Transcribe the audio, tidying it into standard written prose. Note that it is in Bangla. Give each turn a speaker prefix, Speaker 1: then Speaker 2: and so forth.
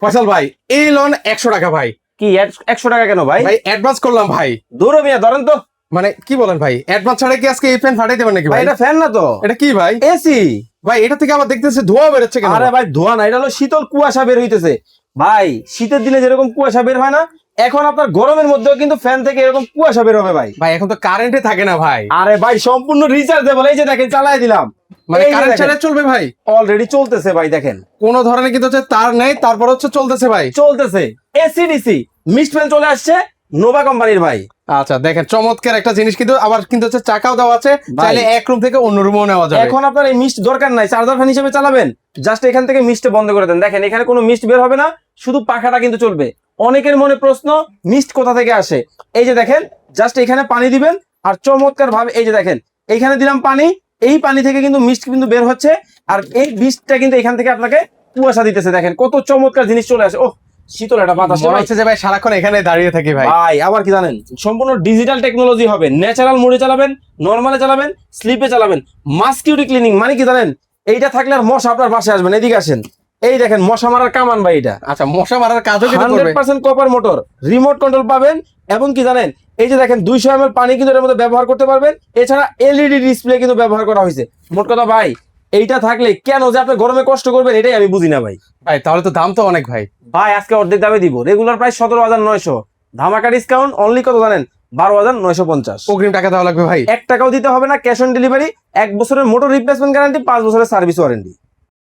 Speaker 1: ফয়সাল ভাই এই লোন 100 টাকা ভাই।
Speaker 2: কি 100 টাকা কেন ভাই?
Speaker 1: ভাই অ্যাডভান্স করলাম ভাই।
Speaker 2: দূর মিয়া ধরেন তো।
Speaker 1: মানে কি বলেন ভাই, অ্যাডভান্স ছাড়া কি আজকে এই ফ্যান ফাটাই দেবেন নাকি
Speaker 2: ভাই
Speaker 1: ভাই?
Speaker 2: এটা ফ্যান না তো,
Speaker 1: এটা কি ভাই?
Speaker 2: এসি।
Speaker 1: ভাই এটা থেকে আবার দেখতেছে ধোঁয়া বেরোচ্ছে কেন?
Speaker 2: আরে ভাই ধোঁয়া না, এটা হলো শীতল কুয়াশা বের হইতেছে ভাই। শীতের দিনে যেরকম কুয়াশা বের হয় না, এখন আপনার গরমের মধ্যেও কিন্তু ফ্যান থেকে এরকম কুয়াশা বের হবে ভাই।
Speaker 1: ভাই এখন তো কারেন্টে থাকে না ভাই।
Speaker 2: আরে ভাই সম্পূর্ণ রিচার্জেবল, এই যে দেখেন চালাই দিলাম,
Speaker 1: মানে কারেন্ট ছাড়া চলবে ভাই?
Speaker 2: অলরেডি চলতেছে ভাই, দেখেন
Speaker 1: কোন ধরনের কিন্তু হচ্ছে তার নেই, তারপর হচ্ছে চলতেছে ভাই।
Speaker 2: চলতেছে। এসি ডিসি মিস্ট ফ্যান চলে আসছে নোভা কোম্পানির ভাই।
Speaker 1: আচ্ছা দেখেন চমৎকার একটা জিনিস, কিন্তু আবার কিন্তু হচ্ছে চাকাও দেওয়া আছে, চাইলে এক রুম থেকে অন্য রুমও নেওয়া যাবে।
Speaker 2: এখন আপনার এই মিস্ট দরকার নাই, চার্জার ফ্যান হিসেবে চালাবেন, জাস্ট এখান থেকে মিস্ট বন্ধ করে দেন। দেখেন এখানে কোনো মিস্ট বের হবে না, শুধু পাখাটা কিন্তু চলবে। অনেকের মনে প্রশ্ন মিস্ট কোথা থেকে আসে, এই যে দেখেন জাস্ট এখানে পানি দিবেন আর চমৎকার ভাবে এই যে দেখেন এইখানে দিলাম পানি, এই পানি থেকে কিন্তু মিস্ট কিন্তু বের হচ্ছে, আর এই মিস্টটা কিন্তু এখান থেকে আপনাকে কুয়াশা দিতেছে। দেখেন কত চমৎকার জিনিস চলে আসে। ও শীতল একটা বাতাস
Speaker 1: মনে হচ্ছে যে ভাই সারাক্ষণ এখানে দাঁড়িয়ে থাকি ভাই।
Speaker 2: ভাই আবার কি জানেন, সম্পূর্ণ ডিজিটাল টেকনোলজি হবে। ন্যাচারাল মোডে চালাবেন, নরমালে চালাবেন, স্লিপে চালাবেন, মাস্কিউটি ক্লিনিং। মানে কি জানেন, এইটা থাকলে আর মশা আপনার বাসায় আসবেন। এদিকে আসেন, এই দেখেন মশা মারার কামান ভাই এটা।
Speaker 1: আচ্ছা মশা মারার কাজও কিন্তু করবে।
Speaker 2: 100% কপার মোটর, রিমোট কন্ট্রোল পাবেন। এবং কি জানেন, এই যে দেখেন 200 ml পানি কিন্তু এর মধ্যে ব্যবহার করতে পারবেন। এছাড়া এলইডি ডিসপ্লে কিন্তু ব্যবহার করা হয়েছে। মোট কথা ভাই এইটা থাকলে কেন যে আপনি গরমে কষ্ট করবেন, এটাই আমি বুঝি না ভাই।
Speaker 1: ভাই তাহলে তো দাম তো অনেক ভাই।
Speaker 2: ভাই আজকে অর্ধেক দামে দিব, রেগুলার প্রাইস 17,900, ধামাকা ডিসকাউন্ট অনলি কত জানেন, 12,950।
Speaker 1: অগ্রিম টাকা দেওয়া লাগবে ভাই?
Speaker 2: 1 টাকাও দিতে হবে না, ক্যাশ অন ডেলিভারি, 1 বছরের মোটর রিপ্লেসমেন্ট গ্যারান্টি, 5 বছরের সার্ভিস ওয়ারেন্টি।